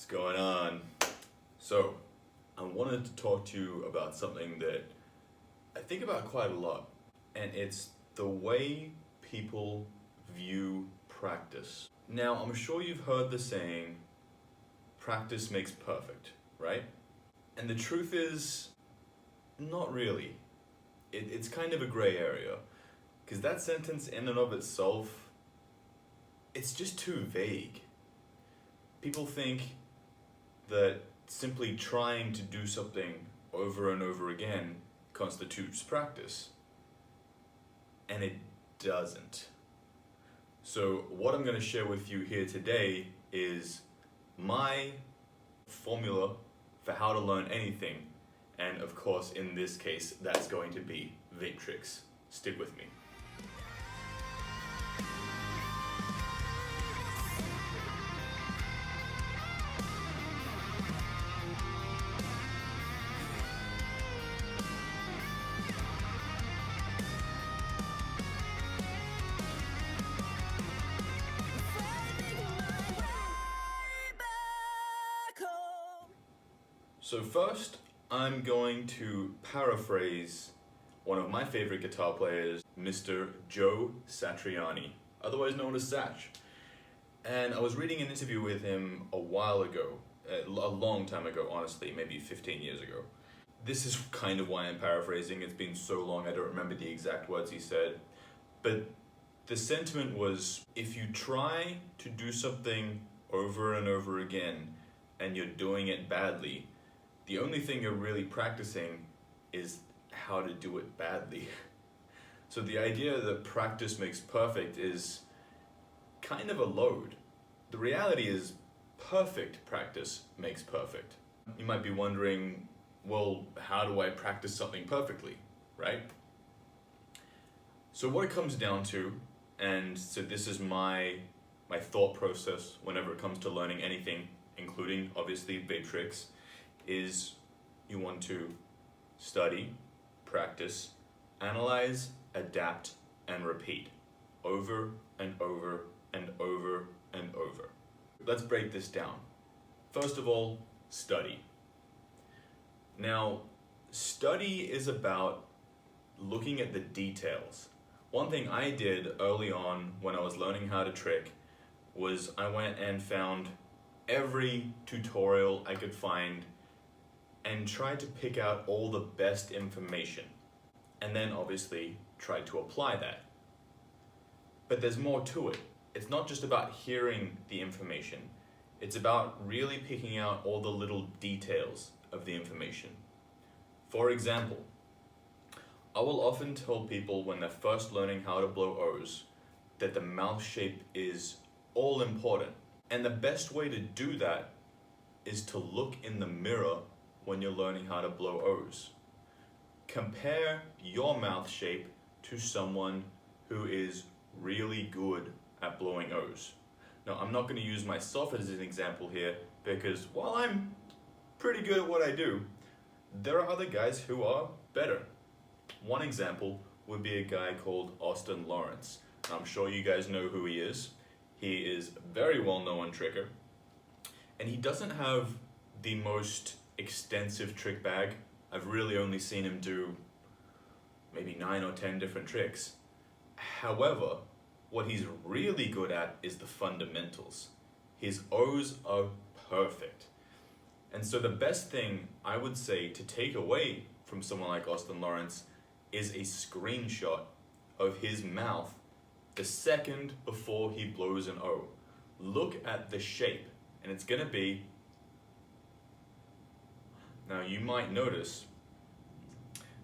What's going on? So, I wanted to talk to you about something that I think about quite a lot, and it's the way people view practice. Now, I'm sure you've heard the saying, practice makes perfect, right? And the truth is, not really. It's kind of a gray area, because that sentence in and of itself, it's just too vague. People think that simply trying to do something over and over again constitutes practice. And it doesn't. So what I'm going to share with you here today is my formula for how to learn anything. And of course, in this case, that's going to be vape tricks. Stick with me. So first, I'm going to paraphrase one of my favorite guitar players, Mr. Joe Satriani, otherwise known as Satch. And I was reading an interview with him a while ago, a long time ago, honestly, maybe 15 years ago. This is kind of why I'm paraphrasing. It's been so long I don't remember the exact words he said. But the sentiment was, if you try to do something over and over again and you're doing it badly, the only thing you're really practicing is how to do it badly. So the idea that practice makes perfect is kind of a load. The reality is perfect practice makes perfect. You might be wondering, well, how do I practice something perfectly, right? So what it comes down to, and so this is my thought process whenever it comes to learning anything, including obviously vape tricks, is you want to study, practice, analyze, adapt, and repeat over and over and over and over. Let's break this down. First of all, study. Now, study is about looking at the details. One thing I did early on when I was learning how to trick was I went and found every tutorial I could find and tried to pick out all the best information, and then obviously tried to apply that. But there's more to it. It's not just about hearing the information, it's about really picking out all the little details of the information. For example, I will often tell people when they're first learning how to blow O's that the mouth shape is all important. And the best way to do that is to look in the mirror when you're learning how to blow O's. Compare your mouth shape to someone who is really good at blowing O's. Now, I'm not going to use myself as an example here because while I'm pretty good at what I do, there are other guys who are better. One example would be a guy called Austin Lawrence. I'm sure you guys know who he is. He is a very well-known tricker, and he doesn't have the most extensive trick bag. I've really only seen him do maybe 9 or 10 different tricks. However, what he's really good at is the fundamentals. His O's are perfect. And so the best thing I would say to take away from someone like Austin Lawrence is a screenshot of his mouth the second before he blows an O. Look at the shape, and it's gonna be. Now you might notice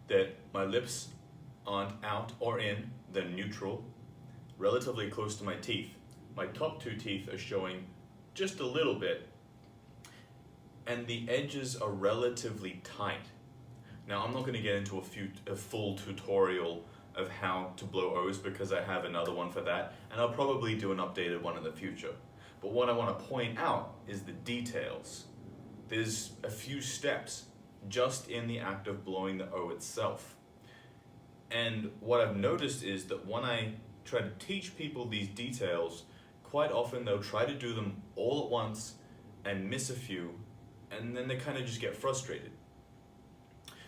that my lips aren't out or in, they're neutral, relatively close to my teeth. My top 2 teeth are showing just a little bit, and the edges are relatively tight. Now I'm not going to get into a full tutorial of how to blow O's because I have another one for that, and I'll probably do an updated one in the future. But what I want to point out is the details. There's a few steps just in the act of blowing the O itself. And what I've noticed is that when I try to teach people these details, quite often they'll try to do them all at once and miss a few, and then they kind of just get frustrated.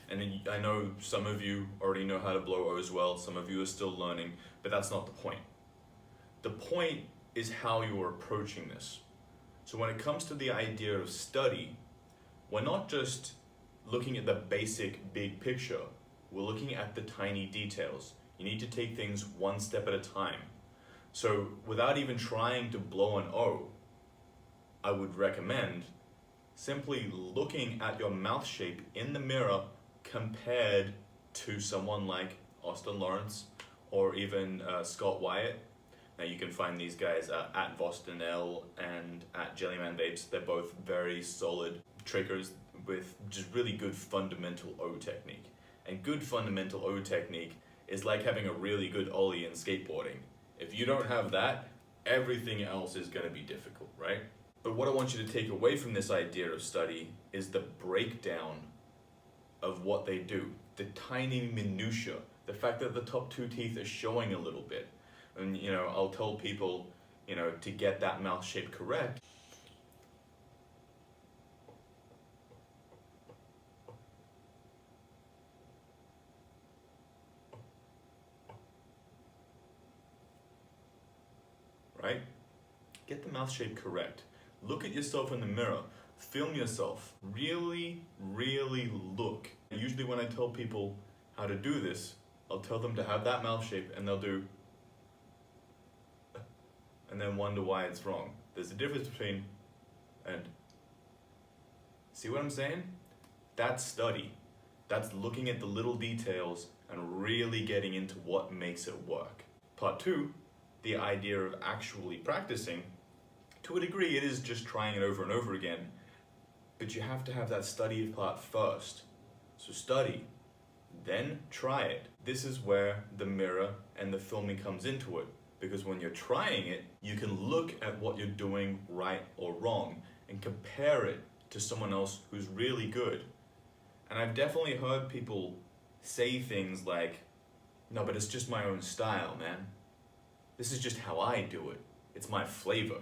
And then I know some of you already know how to blow O's well, some of you are still learning, but that's not the point. The point is how you're approaching this. So when it comes to the idea of study, we're not just looking at the basic big picture, we're looking at the tiny details. You need to take things one step at a time. So without even trying to blow an O, I would recommend simply looking at your mouth shape in the mirror compared to someone like Austin Lawrence or even Scott Wyatt. Now you can find these guys at VostonL and at Jellyman Vapes. They're both very solid triggers with just really good fundamental O technique. And good fundamental O technique is like having a really good ollie in skateboarding. If you don't have that, everything else is going to be difficult, right? But what I want you to take away from this idea of study is the breakdown of what they do, the tiny minutia, the fact that the top two teeth are showing a little bit. And I'll tell people, to get that mouth shape correct, right? Get the mouth shape correct. Look at yourself in the mirror. Film yourself. Really, really look. Usually when I tell people how to do this, I'll tell them to have that mouth shape and they'll do and then wonder why it's wrong. There's a difference between and. See what I'm saying? That's study. That's looking at the little details and really getting into what makes it work. Part two, the idea of actually practicing. To a degree, it is just trying it over and over again, but you have to have that study part first. So study, then try it. This is where the mirror and the filming comes into it, because when you're trying it, you can look at what you're doing right or wrong and compare it to someone else who's really good. And I've definitely heard people say things like, no, but it's just my own style, man. This is just how I do it. It's my flavor.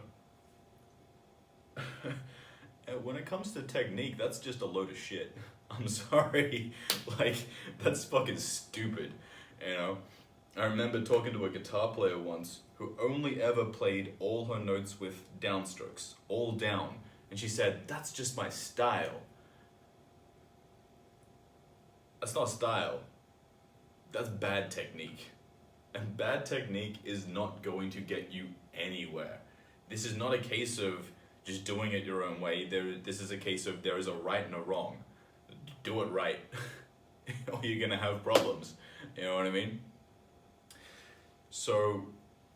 When it comes to technique, that's just a load of shit. I'm sorry. That's fucking stupid, I remember talking to a guitar player once who only ever played all her notes with downstrokes, all down. And she said, that's just my style. That's not style. That's bad technique. And bad technique is not going to get you anywhere. This is not a case of just doing it your own way. This is a case of there is a right and a wrong. Do it right, or you're gonna have problems. You know what I mean? So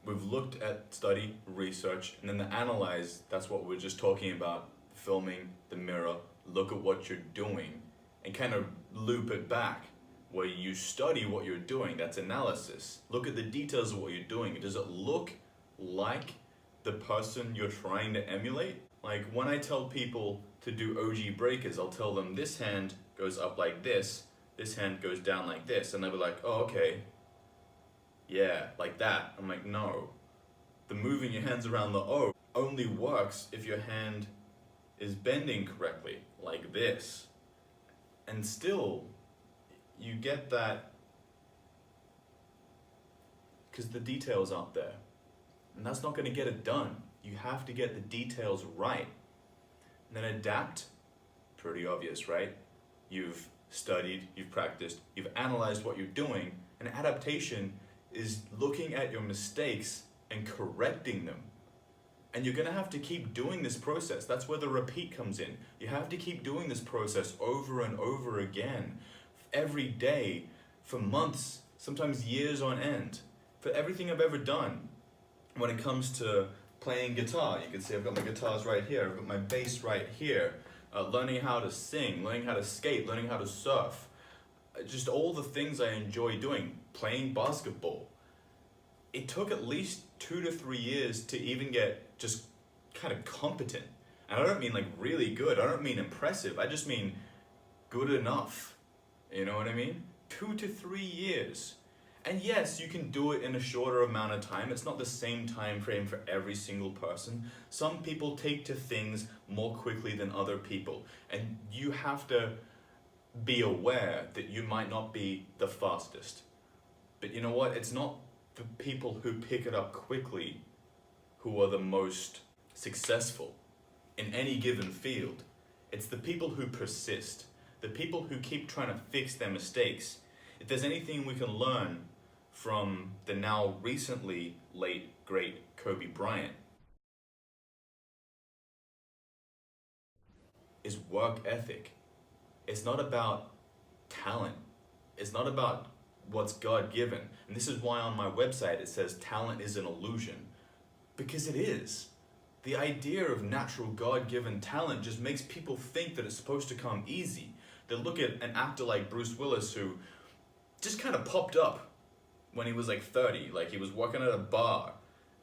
we've looked at study, research, and then the analyze. That's what we're just talking about. Filming, the mirror, look at what you're doing, and kind of loop it back. Where you study what you're doing, that's analysis. Look at the details of what you're doing. Does it look like the person you're trying to emulate? Like when I tell people to do OG breakers, I'll tell them this hand goes up like this hand goes down like this, and they'll be like, oh, okay, yeah, like that. I'm like, no, the moving your hands around the O only works if your hand is bending correctly, like this. And still, you get that because the details aren't there. And that's not going to get it done. You have to get the details right. And then adapt, pretty obvious, right? You've studied, you've practiced, you've analyzed what you're doing. And adaptation is looking at your mistakes and correcting them. And you're going to have to keep doing this process. That's where the repeat comes in. You have to keep doing this process over and over again, every day, for months, sometimes years on end. For everything I've ever done, when it comes to playing guitar, you can see I've got my guitars right here, I've got my bass right here, learning how to sing, learning how to skate, learning how to surf, just all the things I enjoy doing, playing basketball. It took at least 2 to 3 years to even get just kind of competent. And I don't mean like really good, I don't mean impressive, I just mean good enough. You know what I mean? 2 to 3 years. And yes, you can do it in a shorter amount of time. It's not the same time frame for every single person. Some people take to things more quickly than other people. And you have to be aware that you might not be the fastest. But you know what? It's not the people who pick it up quickly who are the most successful in any given field. It's the people who persist, the people who keep trying to fix their mistakes. If there's anything we can learn from the now recently late, great Kobe Bryant, is work ethic. It's not about talent. It's not about what's God-given. And this is why on my website it says talent is an illusion. Because it is. The idea of natural God-given talent just makes people think that it's supposed to come easy. They look at an actor like Bruce Willis who just kind of popped up when he was like 30. Like he was working at a bar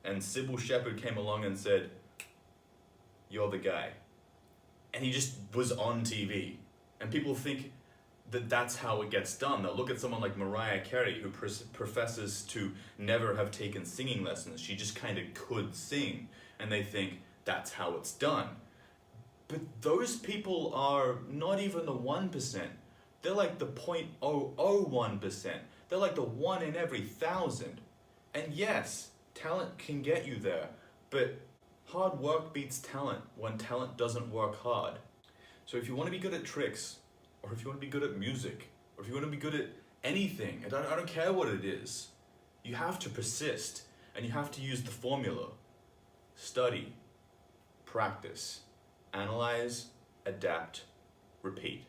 and Sybil Shepherd came along and said, "You're the guy." And he just was on TV. And people think that that's how it gets done. They'll look at someone like Mariah Carey, who professes to never have taken singing lessons. She just kind of could sing. And they think that's how it's done. But those people are not even the 1%. They're like the 0.001%. They're like the 1 in every 1,000. And yes, talent can get you there. But hard work beats talent when talent doesn't work hard. So if you want to be good at tricks, or if you want to be good at music, or if you want to be good at anything, and I don't care what it is, you have to persist, and you have to use the formula. Study, practice, analyze, adapt, repeat.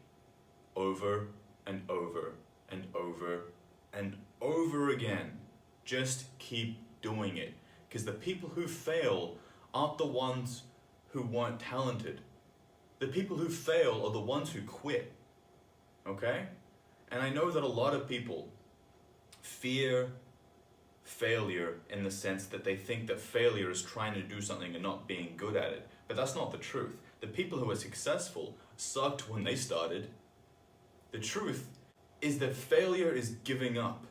Over and over and over and over again. Just keep doing it. Because the people who fail aren't the ones who weren't talented. The people who fail are the ones who quit. Okay? And I know that a lot of people fear failure in the sense that they think that failure is trying to do something and not being good at it. But that's not the truth. The people who are successful sucked when they started. The truth is that failure is giving up.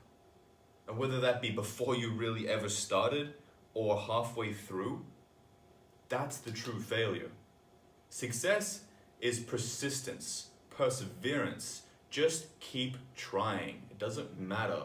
And whether that be before you really ever started or halfway through, that's the true failure. Success is persistence, perseverance. Just keep trying. It doesn't matter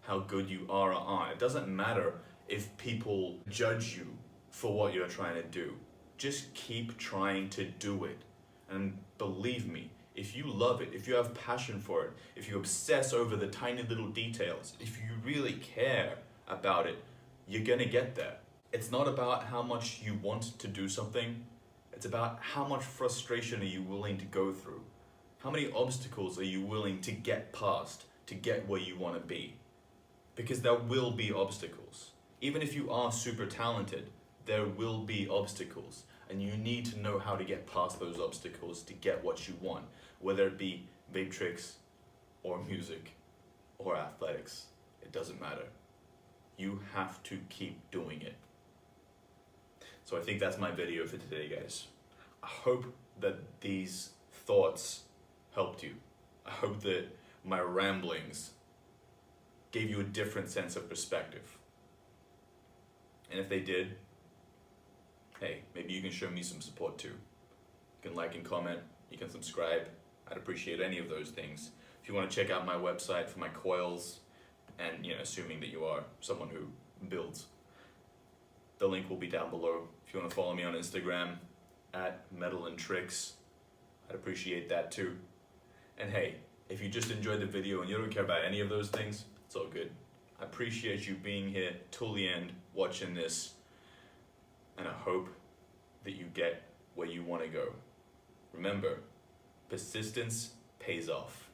how good you are or aren't. It doesn't matter if people judge you for what you're trying to do. Just keep trying to do it. And believe me, if you love it, if you have passion for it, if you obsess over the tiny little details, if you really care about it, you're gonna get there. It's not about how much you want to do something. It's about how much frustration are you willing to go through. How many obstacles are you willing to get past to get where you want to be? Because there will be obstacles. Even if you are super talented, there will be obstacles. And you need to know how to get past those obstacles to get what you want. Whether it be vape tricks, or music, or athletics. It doesn't matter. You have to keep doing it. So I think that's my video for today, guys. I hope that these thoughts helped you. I hope that my ramblings gave you a different sense of perspective. And if they did, hey, maybe you can show me some support too. You can like and comment, you can subscribe. I'd appreciate any of those things. If you want to check out my website for my coils, and assuming that you are someone who builds, the link will be down below. If you want to follow me on Instagram, @metal&tricks, I'd appreciate that too. And hey, if you just enjoyed the video and you don't care about any of those things, it's all good. I appreciate you being here till the end, watching this, and I hope that you get where you want to go. Remember, persistence pays off.